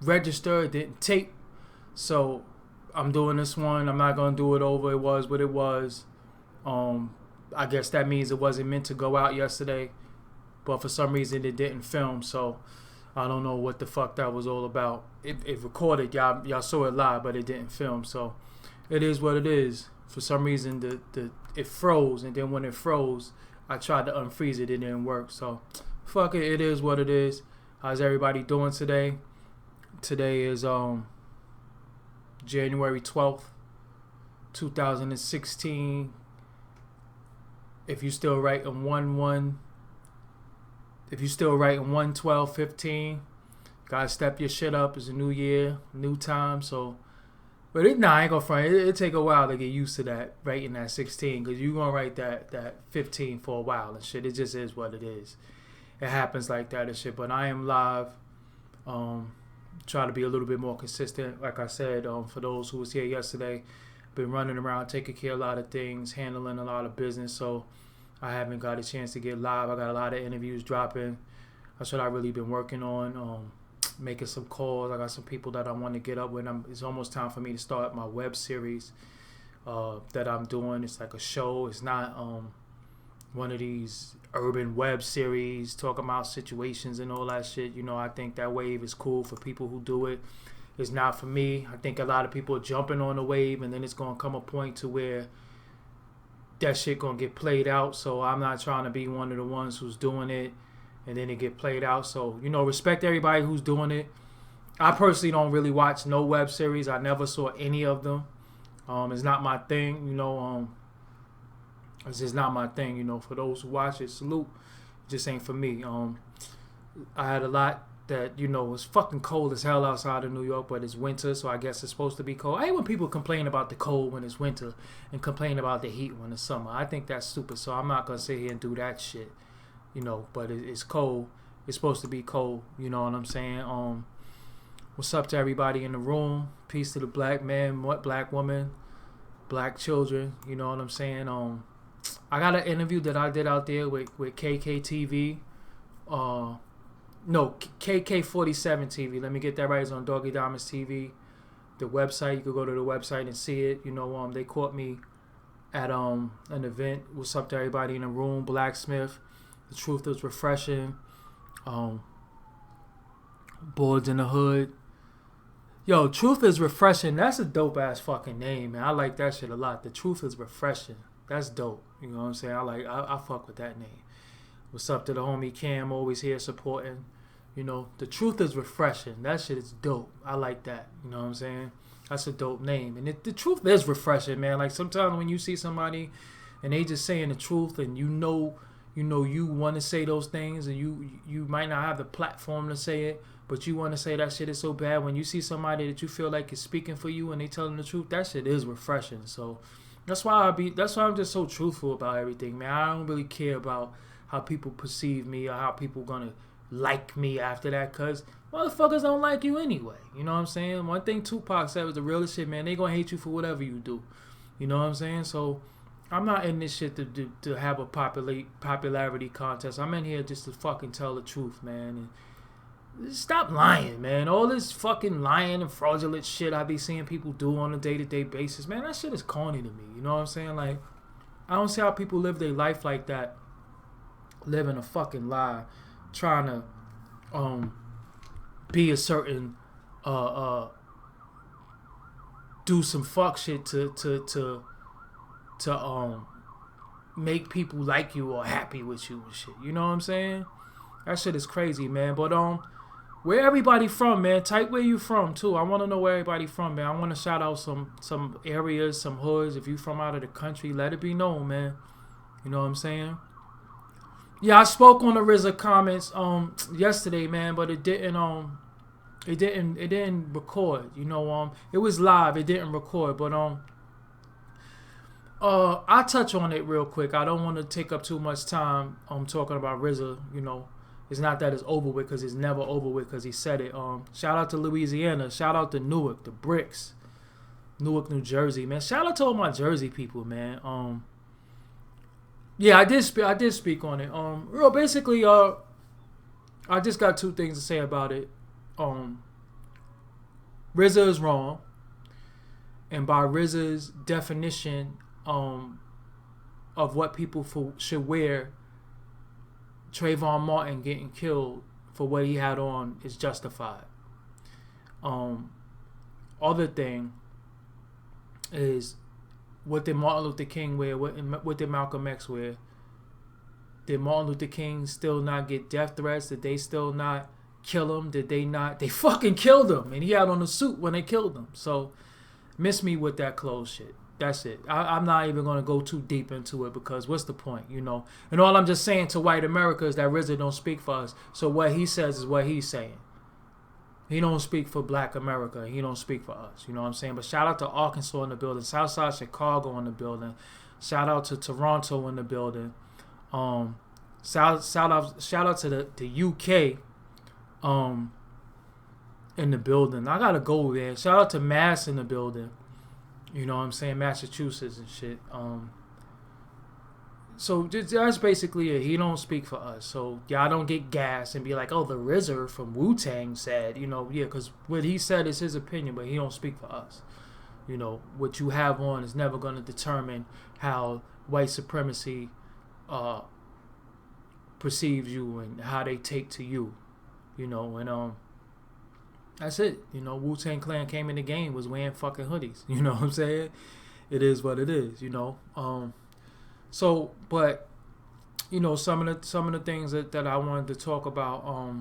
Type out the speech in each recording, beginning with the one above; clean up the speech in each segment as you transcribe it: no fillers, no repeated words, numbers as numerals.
register, it didn't tape. So I'm doing this one. I'm not gonna do it over. It was what it was. I guess that means it wasn't meant to go out yesterday, but for some reason it didn't film. So I don't know what the fuck that was all about. It recorded, y'all saw it live, but it didn't film. So it is what it is. For some reason it froze, and then when it froze, I tried to unfreeze it. It didn't work. So fuck it. It is what it is. How's everybody doing today? Today is January 12th, 2016. If you still writing 1-1, if you still writing 1-12-15, gotta step your shit up. It's a new year, new time. So, but I ain't gonna front. It take a while to get used to that writing that 16, because you gonna write that 15 for a while and shit. It just is what it is. It happens like that and shit. But I am live. Try to be a little bit more consistent. Like I said, for those who was here yesterday, been running around taking care of a lot of things, handling a lot of business, so I haven't got a chance to get live. I got a lot of interviews dropping. That's what I really been working on, making some calls. I got some people that I want to get up with. It's almost time for me to start my web series that I'm doing. It's like a show. It's not one of these urban web series talking about situations and all that shit. You know, I think that wave is cool for people who do it. It's not for me. I think a lot of people are jumping on the wave, and then it's going to come a point to where that shit going to get played out. So I'm not trying to be one of the ones who's doing it and then it get played out. So, you know, respect everybody who's doing it. I personally don't really watch no web series. I never saw any of them. It's not my thing, you know. It's just not my thing, you know. For those who watch it, salute. It just ain't for me. I had a lot that, you know, it's fucking cold as hell outside of New York, but it's winter, so I guess it's supposed to be cold. I hate when people complain about the cold when it's winter and complain about the heat when it's summer. I think that's stupid, so I'm not going to sit here and do that shit, you know, but it's cold. It's supposed to be cold, you know what I'm saying? What's up to everybody in the room? Peace to the black man, black woman, black children, you know what I'm saying? I got an interview that I did out there with KKTV, no, KK47 TV. Let me get that right. It's on Doggie Diamonds TV. The website, you could go to the website and see it. You know, they caught me at an event. What's up to everybody in the room? Blacksmith. The Truth is Refreshing. Boards in the Hood. Yo, Truth is Refreshing. That's a dope ass fucking name, man. I like that shit a lot. The Truth is Refreshing. That's dope. You know what I'm saying? I fuck with that name. What's up to the homie Cam, always here supporting. You know, the Truth is Refreshing. That shit is dope. I like that. You know what I'm saying? That's a dope name. And the truth is refreshing, man. Like sometimes when you see somebody and they just saying the truth, and you want to say those things, and you might not have the platform to say it, but you want to say that shit is so bad. When you see somebody that you feel like is speaking for you and they telling the truth, that shit is refreshing. So that's why I'm just so truthful about everything, man. I don't really care about how people perceive me or how people gonna like me after that, cause motherfuckers don't like you anyway. You know what I'm saying? One thing Tupac said was the realest shit, man. They gonna hate you for whatever you do. You know what I'm saying? So I'm not in this shit to have a popularity contest. I'm in here just to fucking tell the truth, man. And stop lying, man. All this fucking lying and fraudulent shit I be seeing people do on a day-to-day basis, man, that shit is corny to me. You know what I'm saying? Like, I don't see how people live their life like that. Living a fucking lie, trying to be a certain do some fuck shit to make people like you or happy with you and shit. You know what I'm saying? That shit is crazy, man. But where everybody from, man? Type where you from too. I want to know where everybody from, man. I want to shout out some areas, some hoods. If you from out of the country, let it be known, man. You know what I'm saying? Yeah, I spoke on the RZA comments yesterday, man, but it didn't record. You know, it was live, it didn't record, but I'll touch on it real quick. I don't want to take up too much time talking about RZA. You know, it's not that it's over with, because it's never over with, because he said it. Shout out to Louisiana, shout out to Newark, the Bricks, Newark, New Jersey, man. Shout out to all my Jersey people, man. Yeah, I did speak on it. Real basically, I just got two things to say about it. RZA is wrong, and by RZA's definition of what people should wear, Trayvon Martin getting killed for what he had on is justified. Other thing is, what did Martin Luther King wear? What did Malcolm X wear? Did Martin Luther King still not get death threats? Did they still not kill him? Did they not? They fucking killed him, and he had on a suit when they killed him. So miss me with that clothes shit. That's it. I'm not even going to go too deep into it, because what's the point, you know? And all I'm just saying to white America is that RZA don't speak for us. So what he says is what he's saying. He don't speak for black America. He don't speak for us. You know what I'm saying? But shout out to Arkansas in the building. Southside Chicago in the building. Shout out to Toronto in the building. Shout out to the UK in the building. I gotta go there. Shout out to Mass in the building. You know what I'm saying? Massachusetts and shit. So that's basically it. He don't speak for us. So y'all don't get gas and be like, oh, the RZA from Wu-Tang said, you know, yeah, because what he said is his opinion, but he don't speak for us. You know, what you have on is never going to determine how white supremacy perceives you and how they take to you. You know, and that's it. You know, Wu-Tang Clan came in the game, was wearing fucking hoodies. You know what I'm saying? It is what it is, you know. So, but, you know, some of the things that I wanted to talk about,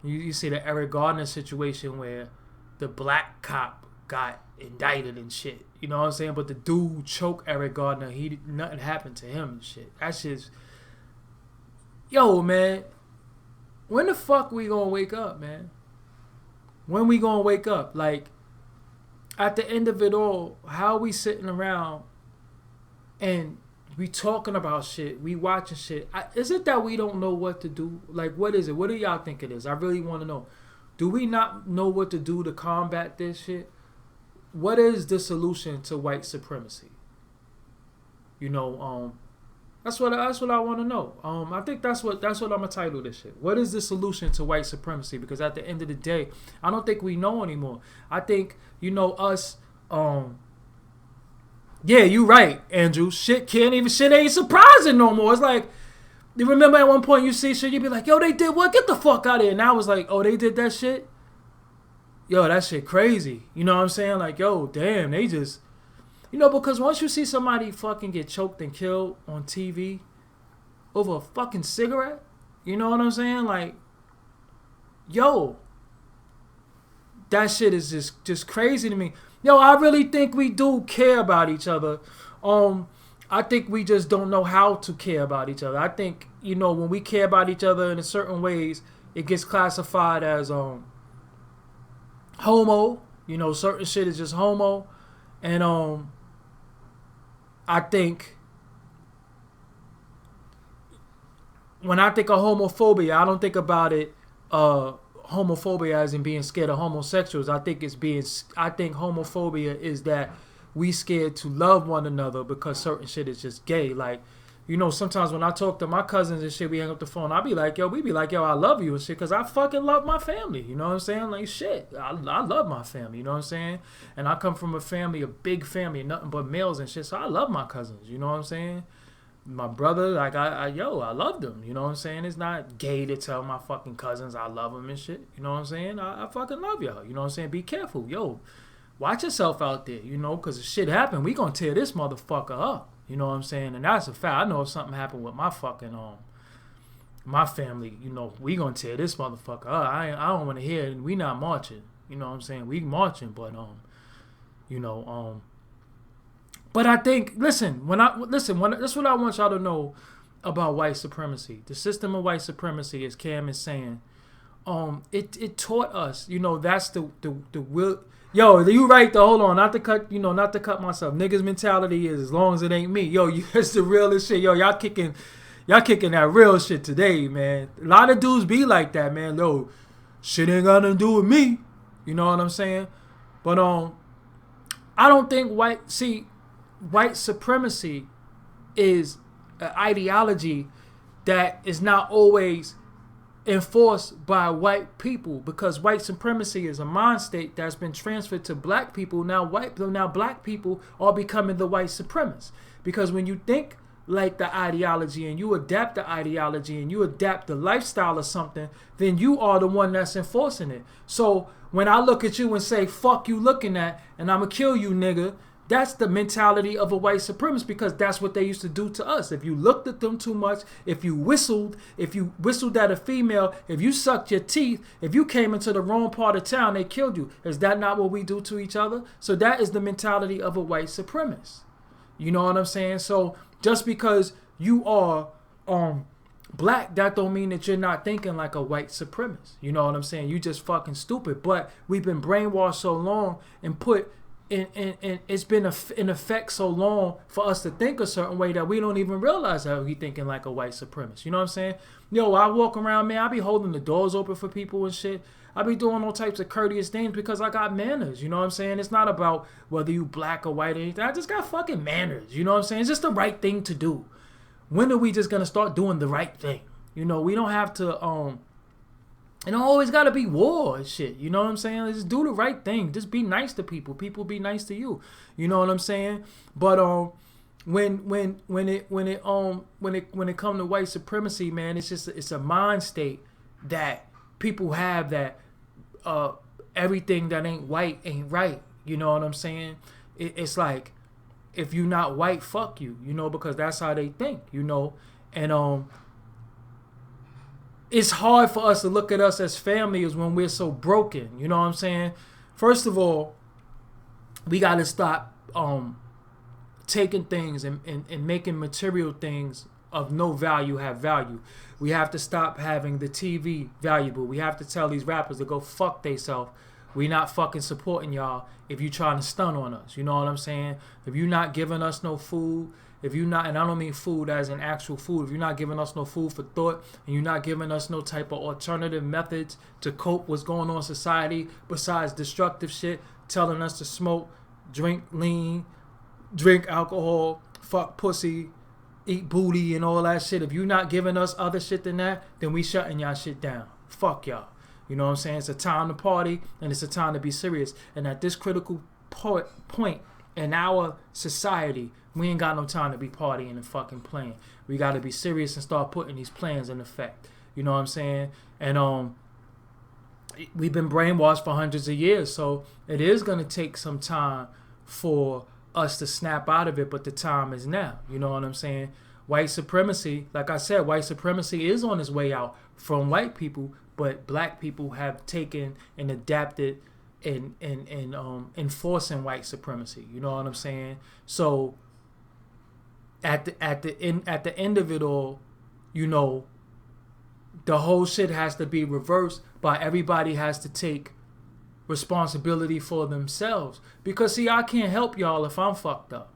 you see the Eric Gardner situation where the black cop got indicted and shit. You know what I'm saying? But the dude choked Eric Gardner. Nothing happened to him and shit. That's just, yo, man, when the fuck we gonna wake up, man? When we gonna wake up? Like, at the end of it all, how are we sitting around and we talking about shit, we watching shit? Is it that we don't know what to do? Like, what is it? What do y'all think it is? I really want to know. Do we not know what to do to combat this shit? What is the solution to white supremacy? You know, that's what I want to know. I think that's what I'm gonna title this shit. What is the solution to white supremacy? Because at the end of the day, I don't think we know anymore. I think, you know, us. Yeah, you right, Andrew. Shit ain't surprising no more. It's like, you remember at one point you see shit, you be like, yo, they did what? Get the fuck out of here. And I was like, oh, they did that shit? Yo, that shit crazy. You know what I'm saying? Like, yo, damn, they just, you know, because once you see somebody fucking get choked and killed on TV over a fucking cigarette, you know what I'm saying? Like, yo, that shit is just crazy to me. Yo, I really think we do care about each other. I think we just don't know how to care about each other. I think, you know, when we care about each other in certain ways, it gets classified as homo. You know, certain shit is just homo. And I think when I think of homophobia, I don't think about it homophobia as in being scared of homosexuals. I think homophobia is that we scared to love one another because certain shit is just gay. Like, you know, sometimes when I talk to my cousins and shit, we hang up the phone, we be like, yo, I love you and shit, because I fucking love my family. You know what I'm saying? Like, shit, I love my family. You know what I'm saying? And I come from a big family, nothing but males and shit, so I love my cousins. You know what I'm saying? My brother, like, I love them. You know what I'm saying? It's not gay to tell my fucking cousins I love them and shit. You know what I'm saying? I fucking love y'all. You know what I'm saying? Be careful. Yo, watch yourself out there, you know, because if shit happen, we gonna tear this motherfucker up. You know what I'm saying? And that's a fact. I know if something happened with my fucking, my family, you know, we gonna tear this motherfucker up. I don't want to hear it. We not marching. You know what I'm saying? We marching, but, you know, but I think, that's what I want y'all to know about white supremacy. The system of white supremacy, as Cam is saying, it taught us, you know, that's the will. Yo, you right though. Hold on, not to cut myself. Niggas mentality is as long as it ain't me. Yo, it's the realest shit. Yo, y'all kicking that real shit today, man. A lot of dudes be like that, man. Yo, shit ain't got nothing to do with me. You know what I'm saying? But I don't think white supremacy is an ideology that is not always enforced by white people, because white supremacy is a mind state that's been transferred to black people. Now black people are becoming the white supremacists, because when you think like the ideology and you adapt the ideology and you adapt the lifestyle or something, then you are the one that's enforcing it. So when I look at you and say, fuck you looking at, and I'ma kill you, nigga, that's the mentality of a white supremacist, because that's what they used to do to us. If you looked at them too much, if you whistled at a female, if you sucked your teeth, if you came into the wrong part of town, they killed you. Is that not what we do to each other? So that is the mentality of a white supremacist. You know what I'm saying? So just because you are black, that don't mean that you're not thinking like a white supremacist. You know what I'm saying? You just fucking stupid. But we've been brainwashed so long and put in it's been in effect so long for us to think a certain way that we don't even realize that we thinking like a white supremacist. You know what I'm saying? Yo, I walk around, man, I be holding the doors open for people and shit. I be doing all types of courteous things because I got manners. You know what I'm saying? It's not about whether you black or white or anything. I just got fucking manners. You know what I'm saying? It's just the right thing to do. When are we just gonna start doing the right thing? You know, we don't have to it don't always gotta be war and shit. You know what I'm saying? Just do the right thing. Just be nice to people. People be nice to you. You know what I'm saying? But when it come to white supremacy, man, it's a mind state that people have, that everything that ain't white ain't right. You know what I'm saying? It's like, if you not white, fuck you. You know, because that's how they think. You know, and it's hard for us to look at us as family is when we're so broken. You know what I'm saying? First of all, we got to stop taking things and making material things of no value have value. We have to stop having the TV valuable. We have to tell these rappers to go fuck theyself. We not fucking supporting y'all if you trying to stun on us. You know what I'm saying? If you not giving us no food, if you not, and I don't mean food as in actual food, if you're not giving us no food for thought, and you're not giving us no type of alternative methods to cope what's going on in society besides destructive shit, telling us to smoke, drink lean, drink alcohol, fuck pussy, eat booty and all that shit. If you're not giving us other shit than that, then we shutting y'all shit down. Fuck y'all. You know what I'm saying? It's a time to party and it's a time to be serious. And at this critical point in our society, we ain't got no time to be partying and fucking playing. We got to be serious and start putting these plans in effect. You know what I'm saying? And we've been brainwashed for hundreds of years, so it is going to take some time for us to snap out of it, but the time is now. You know what I'm saying? White supremacy, like I said, white supremacy is on its way out from white people, but black people have taken and adapted in enforcing white supremacy. You know what I'm saying? So at the end of it all, you know, the whole shit has to be reversed, but everybody has to take responsibility for themselves. Because see, I can't help y'all if I'm fucked up.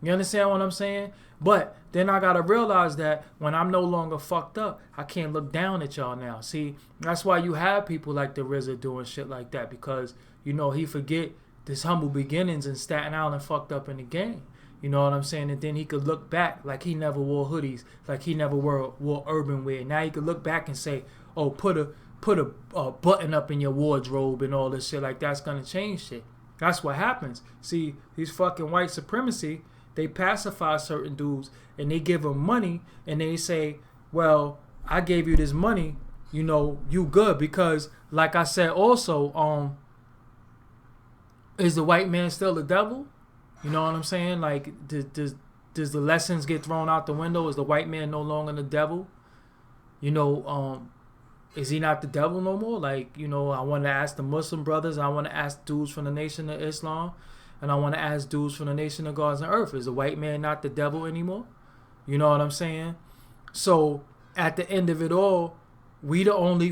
You understand what I'm saying? But then I gotta realize that when I'm no longer fucked up, I can't look down at y'all now. See, that's why you have people like the RZA doing shit like that, because, you know, he forget his humble beginnings in Staten Island fucked up in the game. You know what I'm saying? And then he could look back like he never wore hoodies, like he never wore urban wear. Now he could look back and say, oh, put a button up in your wardrobe and all this shit. Like, that's gonna change shit. That's what happens. See, these fucking white supremacy, they pacify certain dudes and they give them money and they say, well, I gave you this money, you know, you good. Because like I said also, is the white man still the devil? You know what I'm saying? Like, does the lessons get thrown out the window? Is the white man no longer the devil? You know, is he not the devil no more? Like, you know, I want to ask the Muslim brothers, I want to ask dudes from the Nation of Islam, and I want to ask dudes from the Nation of Gods and Earth, is the white man not the devil anymore? You know what I'm saying? So at the end of it all, we the only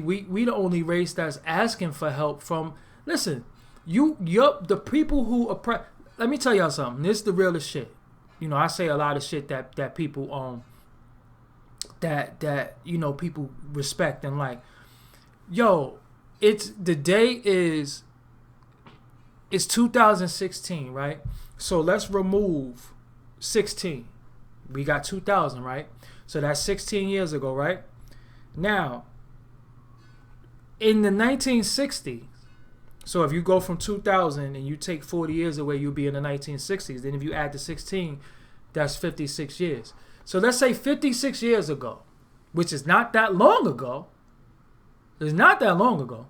race that's asking for help from. Listen, the people who oppress. Let me tell y'all something. This is the realest shit. You know, I say a lot of shit that people that you know people respect and like. Yo, it's 2016, right? So let's remove 16. We got 2000, right? So that's 16 years ago, right? Now, in the 1960s, so if you go from 2000 and you take 40 years away, you'll be in the 1960s. Then if you add the 16, that's 56 years. So let's say 56 years ago, which is not that long ago. It's not that long ago.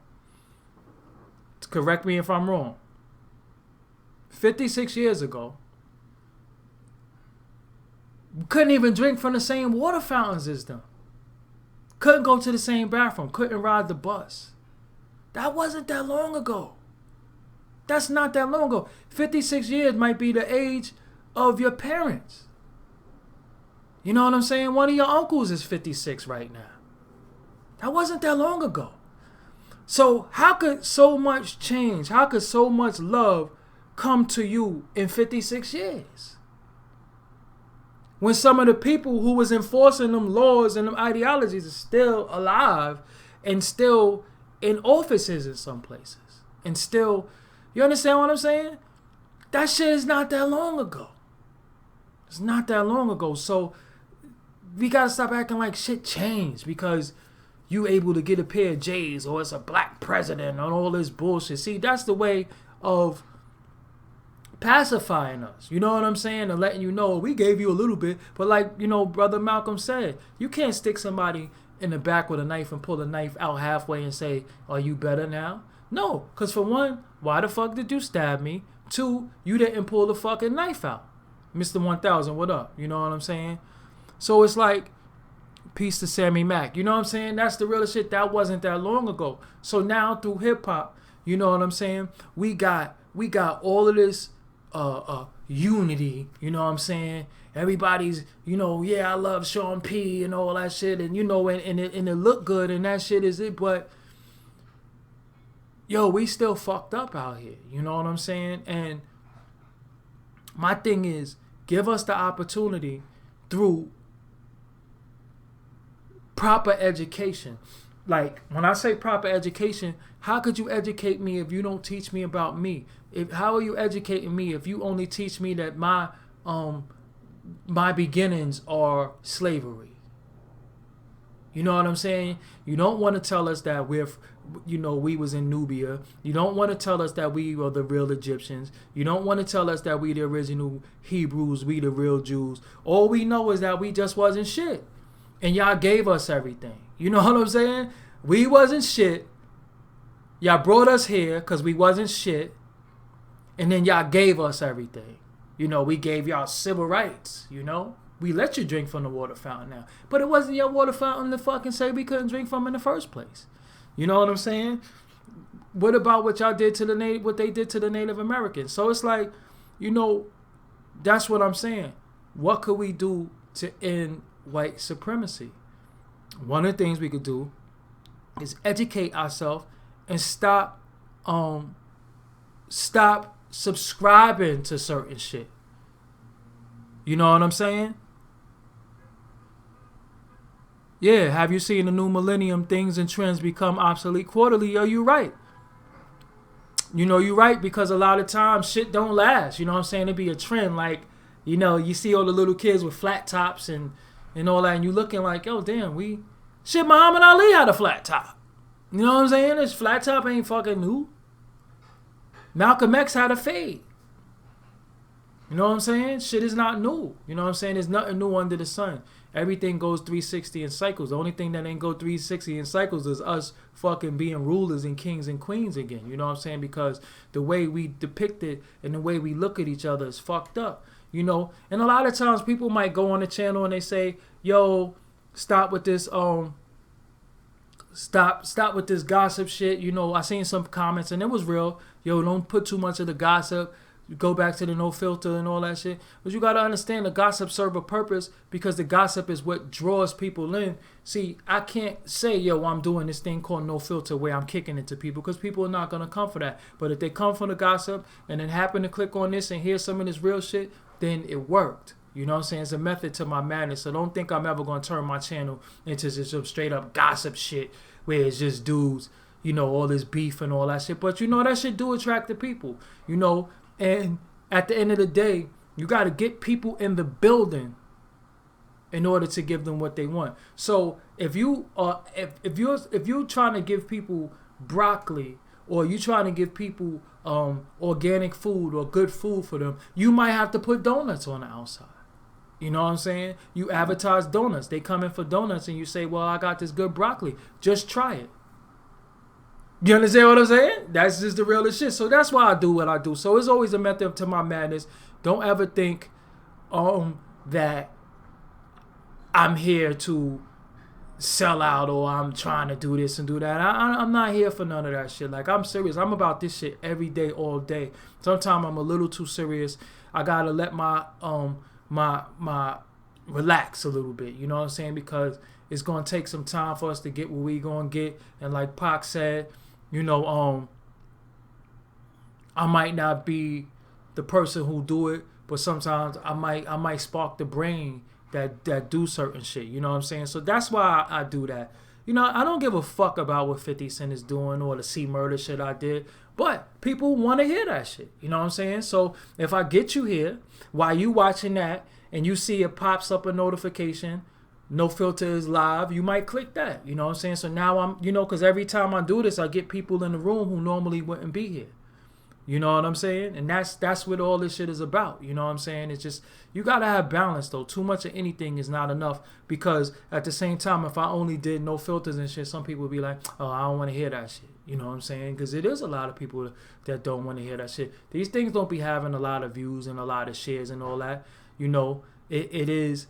Correct me if I'm wrong. 56 years ago, we couldn't even drink from the same water fountains as them. Couldn't go to the same bathroom. Couldn't ride the bus. That wasn't that long ago. That's not that long ago. 56 years might be the age of your parents. You know what I'm saying? One of your uncles is 56 right now. That wasn't that long ago. So how could so much change, how could so much love come to you in 56 years? When some of the people who was enforcing them laws and them ideologies are still alive and still in offices in some places. And still, you understand what I'm saying? That shit is not that long ago. It's not that long ago. So we gotta stop acting like shit changed because you able to get a pair of J's or it's a black president and all this bullshit. See, that's the way of pacifying us. You know what I'm saying? And letting you know we gave you a little bit. But like, you know, Brother Malcolm said, you can't stick somebody in the back with a knife and pull the knife out halfway and say, are you better now? No, because for one, why the fuck did you stab me? Two, you didn't pull the fucking knife out. Mr. 1000, what up? You know what I'm saying? So it's like, peace to Sammy Mack. You know what I'm saying? That's the real shit. That wasn't that long ago. So now through hip hop, you know what I'm saying? We got all of this unity, you know what I'm saying? Everybody's, you know, yeah, I love Sean P and all that shit, and you know, and it look good and that shit is it, but yo, we still fucked up out here, you know what I'm saying? And my thing is, give us the opportunity through proper education. Like, when I say proper education, how could you educate me if you don't teach me about me? How are you educating me if you only teach me that my beginnings are slavery? You know what I'm saying? You don't want to tell us that we was in Nubia. You don't want to tell us that we were the real Egyptians. You don't want to tell us that we the original Hebrews, we the real Jews. All we know is that we just wasn't shit. And y'all gave us everything. You know what I'm saying? We wasn't shit. Y'all brought us here because we wasn't shit. And then y'all gave us everything. You know, we gave y'all civil rights, you know? We let you drink from the water fountain now. But it wasn't your water fountain to fucking say we couldn't drink from in the first place. You know what I'm saying? What about what y'all did to what they did to the Native Americans? So it's like, you know, that's what I'm saying. What could we do to end white supremacy? One of the things we could do is educate ourselves and stop subscribing to certain shit. You know what I'm saying? Yeah, have you seen the new millennium things and trends become obsolete quarterly? Yo, you right. You know, you right, because a lot of times shit don't last. You know what I'm saying? It be a trend. Like, you know, you see all the little kids with flat tops and all that, and you looking like, yo, damn, Muhammad Ali had a flat top. You know what I'm saying? This flat top ain't fucking new. Malcolm X had a fade. You know what I'm saying? Shit is not new. You know what I'm saying? There's nothing new under the sun. Everything goes 360 in cycles. The only thing that ain't go 360 in cycles is us fucking being rulers and kings and queens again. You know what I'm saying? Because the way we depict it and the way we look at each other is fucked up. You know? And a lot of times people might go on the channel and they say, yo, stop with this stop with this gossip shit. You know, I seen some comments and it was real. Yo, don't put too much of the gossip. Go back to the no filter and all that shit. But you got to understand the gossip serve a purpose, because the gossip is what draws people in. See, I can't say, yo, I'm doing this thing called no filter where I'm kicking it to people, because people are not going to come for that. But if they come for the gossip and then happen to click on this and hear some of this real shit, then it worked. You know what I'm saying? It's a method to my madness. So don't think I'm ever going to turn my channel into just some straight up gossip shit where it's just dudes, you know, all this beef and all that shit. But you know, that shit do attract the people, you know. And at the end of the day, you got to get people in the building in order to give them what they want. So if you're trying to give people broccoli, or you trying to give people organic food or good food for them, you might have to put donuts on the outside. You know what I'm saying? You advertise donuts. They come in for donuts and you say, well, I got this good broccoli. Just try it. You understand what I'm saying? That's just the realest shit. So that's why I do what I do. So it's always a method to my madness. Don't ever think that I'm here to sell out or I'm trying to do this and do that. I'm not here for none of that shit. Like, I'm serious. I'm about this shit every day, all day. Sometimes I'm a little too serious. I gotta let my relax a little bit. You know what I'm saying? Because it's gonna take some time for us to get what we gonna get. And like Pac said, you know, I might not be the person who do it, but sometimes I might spark the brain that do certain shit. You know what I'm saying? So that's why I do that. You know, I don't give a fuck about what 50 Cent is doing or the C Murder shit I did, but people want to hear that shit. You know what I'm saying? So if I get you here while you watching that and you see it pops up a notification, No Filter is live, you might click that. You know what I'm saying? So now I'm, you know, because every time I do this, I get people in the room who normally wouldn't be here. You know what I'm saying? And that's what all this shit is about. You know what I'm saying? It's just, you got to have balance, though. Too much of anything is not enough, because at the same time, if I only did no filters and shit, some people would be like, oh, I don't want to hear that shit. You know what I'm saying? Because it is a lot of people that don't want to hear that shit. These things don't be having a lot of views and a lot of shares and all that. You know, it is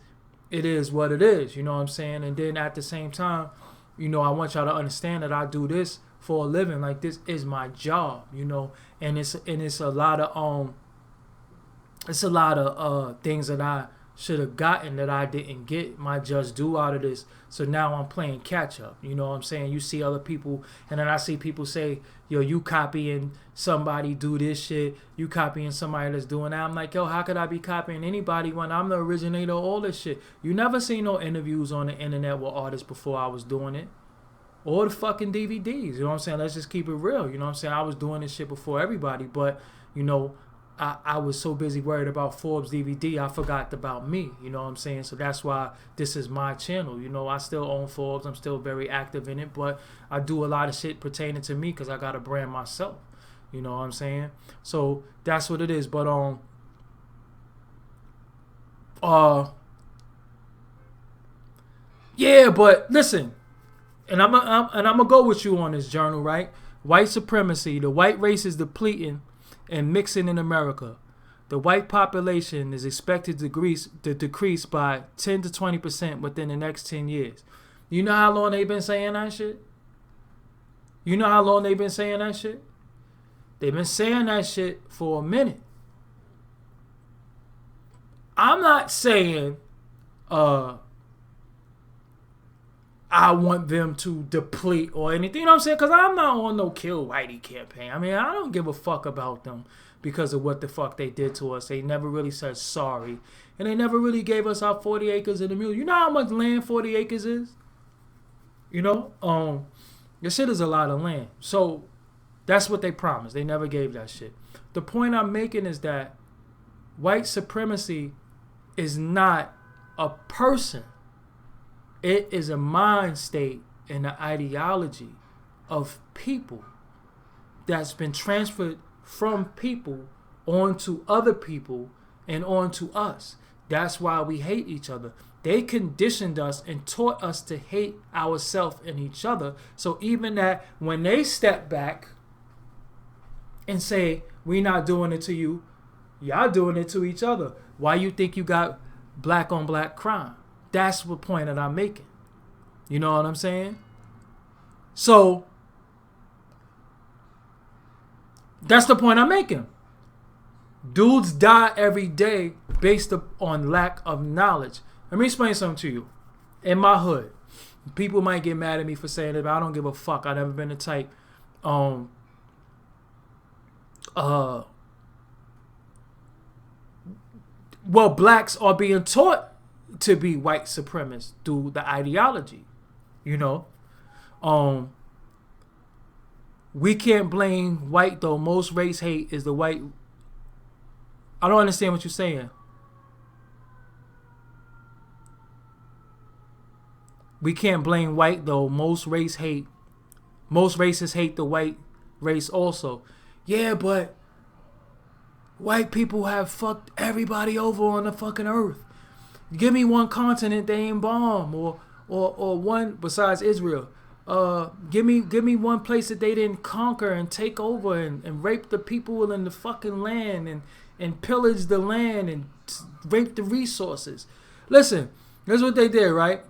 what it is. You know what I'm saying? And then at the same time, you know, I want y'all to understand that I do this for a living. Like, this is my job, you know, and it's a lot of things that I should have gotten that I didn't get my just due out of this. So now I'm playing catch up. You know what I'm saying? You see other people, and then I see people say, yo, you copying somebody do this shit, you copying somebody that's doing that. I'm like, yo, how could I be copying anybody when I'm the originator of all this shit? You never seen no interviews on the internet with artists before I was doing it. Or the fucking DVDs, you know what I'm saying? Let's just keep it real, you know what I'm saying? I was doing this shit before everybody, but, you know, I was so busy worried about Forbes DVD, I forgot about me, you know what I'm saying? So that's why this is my channel, you know? I still own Forbes, I'm still very active in it, but I do a lot of shit pertaining to me because I got to brand myself, you know what I'm saying? So that's what it is, but, yeah, but listen, and I'm gonna go with you on this, Journal, right? White supremacy. The white race is depleting and mixing in America. The white population is expected to decrease by 10 to 20% within the next 10 years. You know how long they've been saying that shit? You know how long they've been saying that shit? They've been saying that shit for a minute. I'm not saying I want them to deplete or anything, you know what I'm saying? Because I'm not on no Kill Whitey campaign. I mean, I don't give a fuck about them because of what the fuck they did to us. They never really said sorry. And they never really gave us our 40 acres in the mule. You know how much land 40 acres is? You know? This shit is a lot of land. So, that's what they promised. They never gave that shit. The point I'm making is that white supremacy is not a person. It is a mind state and an ideology of people that's been transferred from people onto other people and onto us. That's why we hate each other. They conditioned us and taught us to hate ourselves and each other. So even that when they step back and say, we're not doing it to you, y'all doing it to each other. Why you think you got black on black crime? That's the point that I'm making. You know what I'm saying? So, that's the point I'm making. Dudes die every day based on lack of knowledge. Let me explain something to you. In my hood, people might get mad at me for saying it, but I don't give a fuck. I've never been the type. Well, blacks are being taught to be white supremacists through the ideology, you know. We can't blame white though. Most race hate is the white. I don't understand what you're saying. We can't blame white though. Most races hate the white race also. Yeah, but white people have fucked everybody over on the fucking earth. Give me one continent they ain't bomb, or one besides Israel. Give me one place that they didn't conquer and take over and rape the people in the fucking land and pillage the land and rape the resources. Listen, here's what they did, right?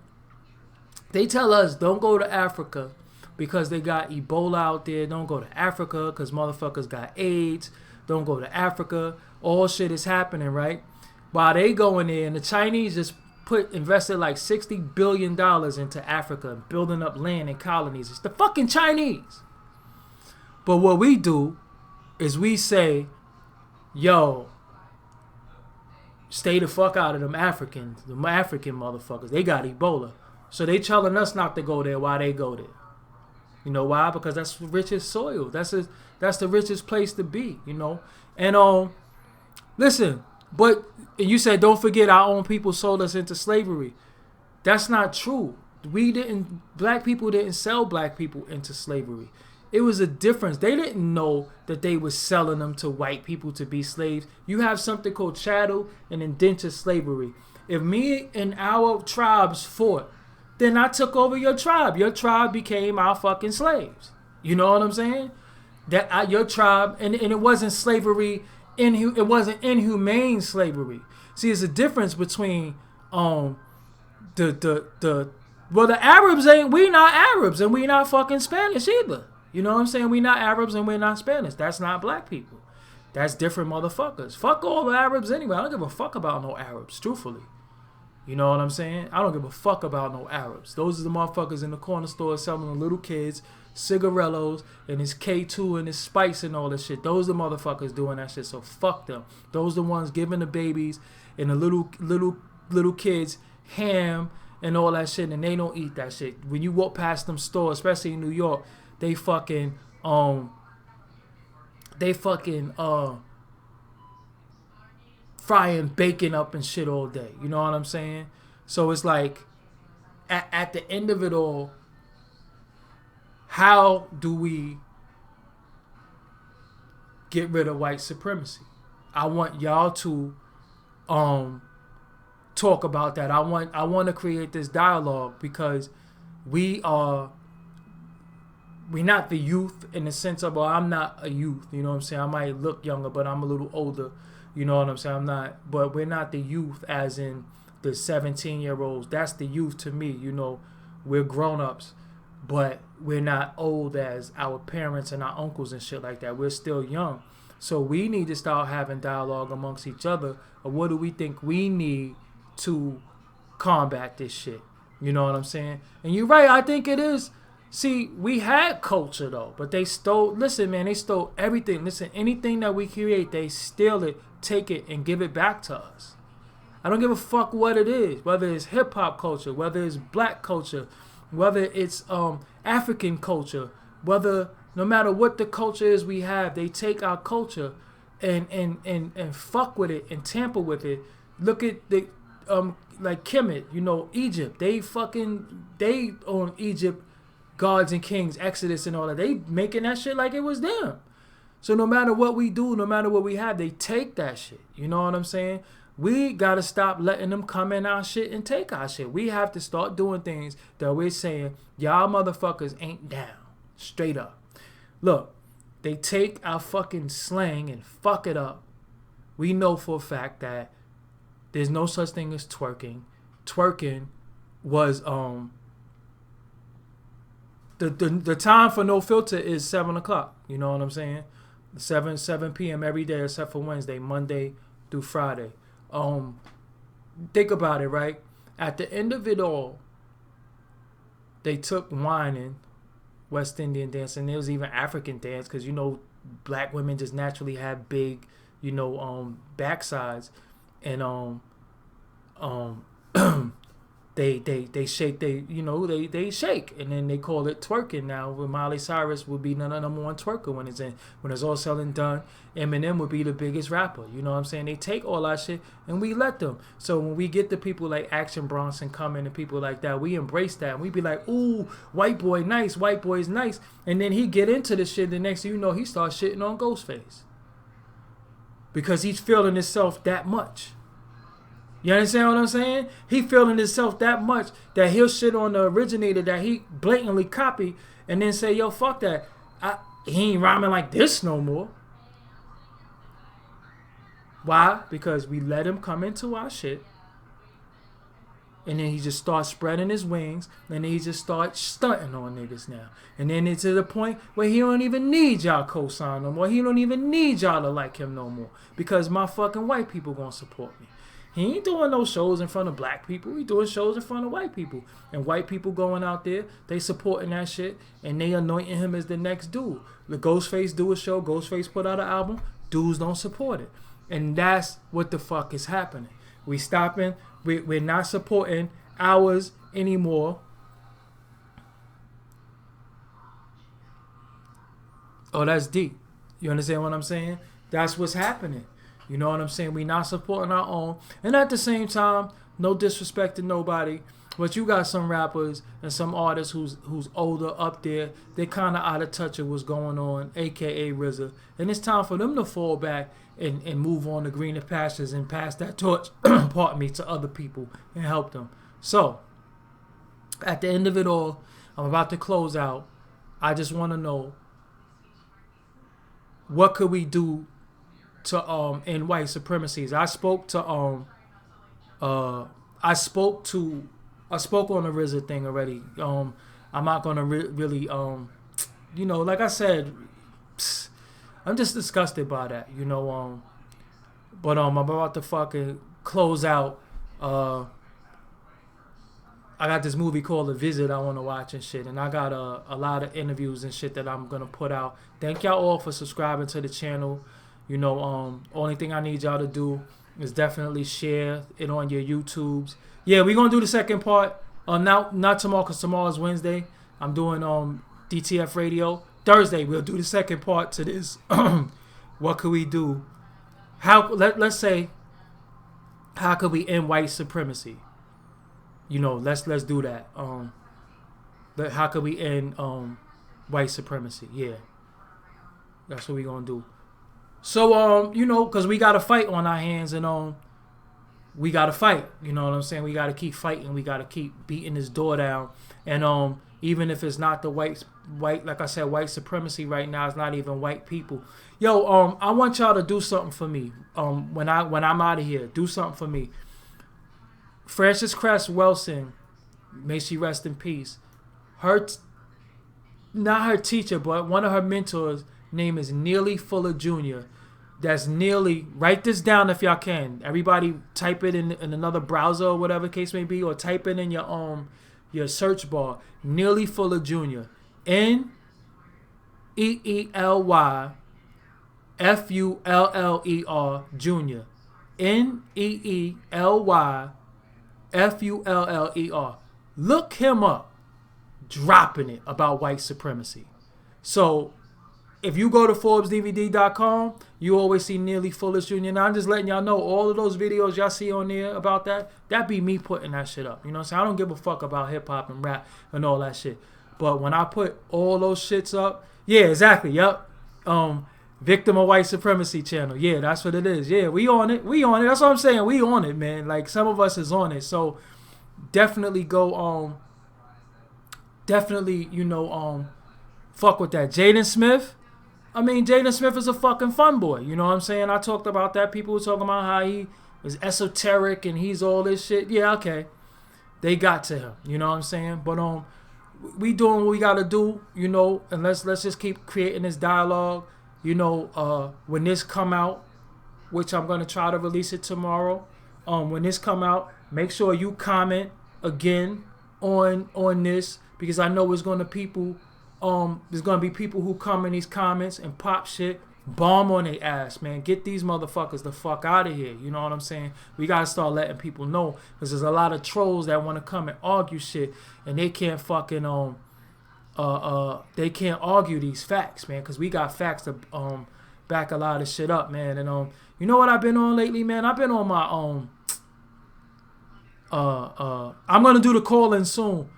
They tell us don't go to Africa because they got Ebola out there. Don't go to Africa because motherfuckers got AIDS. Don't go to Africa. All shit is happening, right? While they go in there, and the Chinese just invested like $60 billion into Africa, building up land and colonies. It's the fucking Chinese. But what we do is we say, yo, stay the fuck out of them Africans, them African motherfuckers. They got Ebola. So they telling us not to go there while they go there. You know why? Because that's the richest soil. That's the richest place to be, you know. And listen, but you said don't forget our own people sold us into slavery. That's not true. Black people didn't sell black people into slavery. It was a difference. They didn't know that they were selling them to white people to be slaves. You have something called chattel and indentured slavery. If me and our tribes fought, then I took over your tribe. Your tribe became our fucking slaves. You know what I'm saying? Your tribe, and it wasn't slavery. It wasn't inhumane slavery. See, there's a difference between the Arabs we not Arabs and we not fucking Spanish either. You know what I'm saying? We not Arabs and we're not Spanish. That's not black people. That's different motherfuckers. Fuck all the Arabs anyway. I don't give a fuck about no Arabs, truthfully. You know what I'm saying? I don't give a fuck about no Arabs. Those are the motherfuckers in the corner store selling the little kids cigarillos and his K2 and his spice and all this shit. Those are the motherfuckers doing that shit. So fuck them. Those are the ones giving the babies and the little kids ham and all that shit, and they don't eat that shit. When you walk past them stores, especially in New York, they fucking frying bacon up and shit all day. You know what I'm saying? So it's like, at the end of it all, how do we get rid of white supremacy? I want y'all to talk about that. I want to create this dialogue because we're not the youth in the sense of, well, I'm not a youth, you know what I'm saying? I might look younger, but I'm a little older, you know what I'm saying? But we're not the youth as in the 17-year-olds. That's the youth to me, you know. We're grown-ups, but we're not old as our parents and our uncles and shit like that. We're still young. So we need to start having dialogue amongst each other of what do we think we need to combat this shit. You know what I'm saying? And you're right, I think it is. See, we had culture though, but they stole everything. Listen, anything that we create, they steal it, take it, and give it back to us. I don't give a fuck what it is, whether it's hip hop culture, whether it's black culture, whether it's African culture, no matter what the culture is we have, they take our culture and fuck with it and tamper with it. Look at the like Kemet, you know, Egypt. They own Egypt, gods and kings, Exodus and all that. They making that shit like it was them. So no matter what we do, no matter what we have, they take that shit. You know what I'm saying? We gotta stop letting them come in our shit and take our shit. We have to start doing things that we're saying, y'all motherfuckers ain't down. Straight up. Look, they take our fucking slang and fuck it up. We know for a fact that there's no such thing as twerking. Twerking was the time for no filter is 7:00. You know what I'm saying? 7 p.m. every day except for Wednesday, Monday through Friday. Think about it, right? At the end of it all, they took whining, West Indian dance, and there was even African dance because you know black women just naturally have big, you know, backsides, and they shake, they shake, and then they call it twerking now. With Miley Cyrus would be the number one twerker when it's all said and done. Eminem would be the biggest rapper. You know what I'm saying? They take all that shit and we let them. So when we get the people like Action Bronson coming and people like that, we embrace that and we be like, ooh, white boy nice, white boy's nice, and then he get into the shit. The next thing you know, he starts shitting on Ghostface because he's feeling himself that much. You understand what I'm saying? He feeling himself that much that he'll shit on the originator that he blatantly copied and then say, yo, fuck that. He ain't rhyming like this no more. Why? Because we let him come into our shit. And then he just starts spreading his wings. And then he just starts stunting on niggas now. And then it's to the point where he don't even need y'all co-sign no more. He don't even need y'all to like him no more. Because my fucking white people gonna support me. He ain't doing no shows in front of black people. He doing shows in front of white people. And white people going out there, they supporting that shit. And they anointing him as the next dude. The Ghostface do a show. Ghostface put out an album. Dudes don't support it. And that's what the fuck is happening. We stopping. We're not supporting ours anymore. Oh, that's deep. You understand what I'm saying? That's what's happening. You know what I'm saying? We not supporting our own. And at the same time, no disrespect to nobody, but you got some rappers and some artists who's older up there. They kind of out of touch of what's going on, a.k.a. RZA. And it's time for them to fall back and move on to greener pastures and pass that torch, pardon me, to other people and help them. So, at the end of it all, I'm about to close out. I just want to know, what could we do to end white supremacies? I spoke on the RZA thing already. I'm not gonna really like I said, I'm just disgusted by that, but I'm about to fucking close out. I got this movie called The Visit I want to watch and shit, and I got a lot of interviews and shit that I'm gonna put out. Thank y'all all for subscribing to the channel. Only thing I need y'all to do is definitely share it on your YouTubes. Yeah, we're gonna do the second part. Not tomorrow, because tomorrow's Wednesday. I'm doing DTF Radio. Thursday we'll do the second part to this. What could we do? Let's say, how could we end white supremacy? Let's do that. How could we end white supremacy? Yeah, that's what we gonna do. So because we got a fight on our hands, and we got to fight. You know what I'm saying? We got to keep fighting. We got to keep beating this door down. And even if it's not the white, like I said, white supremacy right now, it's not even white people. Yo, I want y'all to do something for me. When I'm out of here, do something for me. Frances Cress Welsing, may she rest in peace. Not her teacher, but one of her mentors, name is Neely Fuller Jr. That's Neely. Write this down if y'all can. Everybody type it in another browser or whatever case may be, or type it in your search bar. Neely Fuller Jr. Neelyfuller Jr. Neelyfuller. Look him up. Dropping it about white supremacy. So if you go to ForbesDVD.com, you always see Neely Fuller Jr. Now I'm just letting y'all know, all of those videos y'all see on there about that be me putting that shit up. You know what I'm saying? I don't give a fuck about hip hop and rap and all that shit. But when I put all those shits up, yeah, exactly, yep. Victim of White Supremacy channel. Yeah, that's what it is. Yeah, we on it. That's what I'm saying. We on it, man. Like, some of us is on it. So definitely go fuck with that. Jaden Smith. Jaden Smith is a fucking fun boy. You know what I'm saying? I talked about that. People were talking about how he is esoteric and he's all this shit. Yeah, okay. They got to him. You know what I'm saying? But we doing what we gotta do, and let's just keep creating this dialogue. When this come out, which I'm gonna try to release it tomorrow. When this come out, make sure you comment again on this, because I know there's gonna be people who come in these comments and pop shit. Bomb on their ass, man. Get these motherfuckers the fuck out of here. You know what I'm saying? We gotta start letting people know, because there's a lot of trolls that want to come and argue shit, and they can't fucking they can't argue these facts, man, because we got facts to back a lot of shit up, man. And you know what I've been on lately, man? I've been on my I'm gonna do the call-in soon.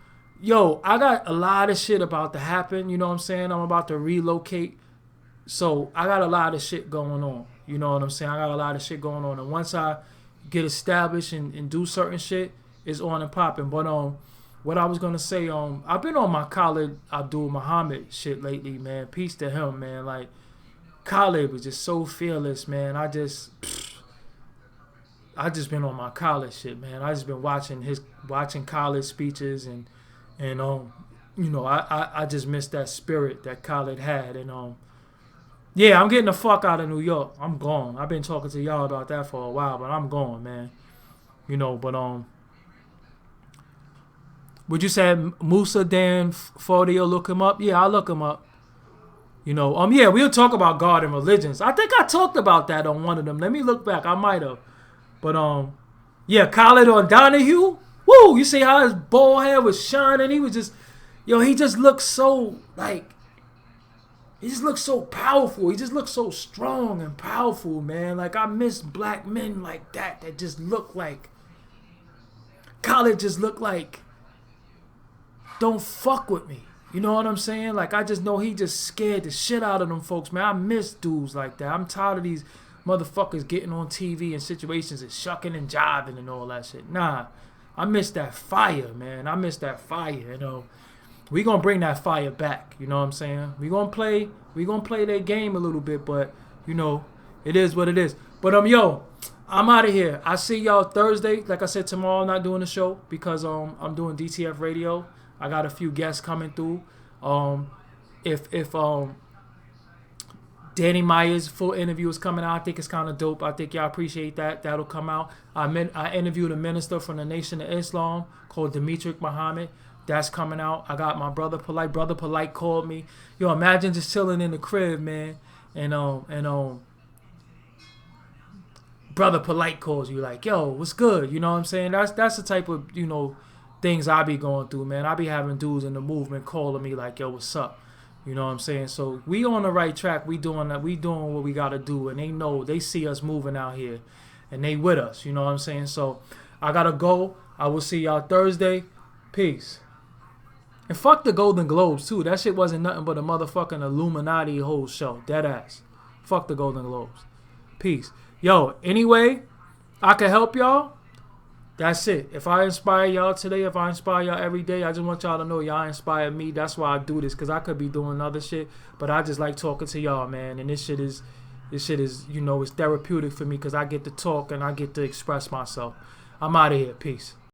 Yo, I got a lot of shit about to happen, you know what I'm saying? I'm about to relocate. So I got a lot of shit going on. You know what I'm saying? I got a lot of shit going on. And once I get established and do certain shit, it's on and popping. But what I was gonna say, I've been on my Khalid Abdul Muhammad shit lately, man. Peace to him, man. Like, Khalid was just so fearless, man. I just been on my Khalid shit, man. I just been watching Khalid speeches and you know, I just miss that spirit that Khalid had. And yeah, I'm getting the fuck out of New York. I'm gone. I've been talking to y'all about that for a while, but I'm gone, man. You know, but would you say Musa Dan Fordio, look him up? Yeah, I'll look him up. You know, yeah, we'll talk about God and religions. I think I talked about that on one of them. Let me look back. I might have. But yeah, Khalid on Donahue. Woo! You see how his bald head was shining? He was just, he just looked so, like, he just looked so powerful. He just looked so strong and powerful, man. Like, I miss black men like that just look like, Khalid just looked like, don't fuck with me. You know what I'm saying? Like, I just know he just scared the shit out of them folks, man. I miss dudes like that. I'm tired of these motherfuckers getting on TV in situations and shucking and jiving and all that shit. Nah, I miss that fire, man. I miss that fire, you know. We gonna bring that fire back, you know what I'm saying? We gonna play that game a little bit, but, you know, it is what it is. But, yo, I'm out of here. I see y'all Thursday. Like I said, tomorrow I'm not doing the show because I'm doing DTF Radio. I got a few guests coming through. If Danny Meyer's full interview is coming out, I think it's kind of dope. I think y'all appreciate that. That'll come out. I interviewed a minister from the Nation of Islam called Dimitri Muhammad. That's coming out. I got my brother Polite. Brother Polite called me. Yo, imagine just chilling in the crib, man. And Brother Polite calls you like, yo, what's good? You know what I'm saying? That's the type of, you know, things I be going through, man. I be having dudes in the movement calling me like, yo, what's up? You know what I'm saying? So we on the right track. We doing that. We doing what we gotta do, and they see us moving out here, and they with us. You know what I'm saying? So I gotta go. I will see y'all Thursday. Peace. And fuck the Golden Globes too. That shit wasn't nothing but a motherfucking Illuminati whole show. Dead ass. Fuck the Golden Globes. Peace. Yo, anyway, I can help y'all. That's it. If I inspire y'all today, if I inspire y'all every day, I just want y'all to know y'all inspire me. That's why I do this, because I could be doing other shit, but I just like talking to y'all, man. And this shit is, you know, it's therapeutic for me because I get to talk and I get to express myself. I'm out of here. Peace.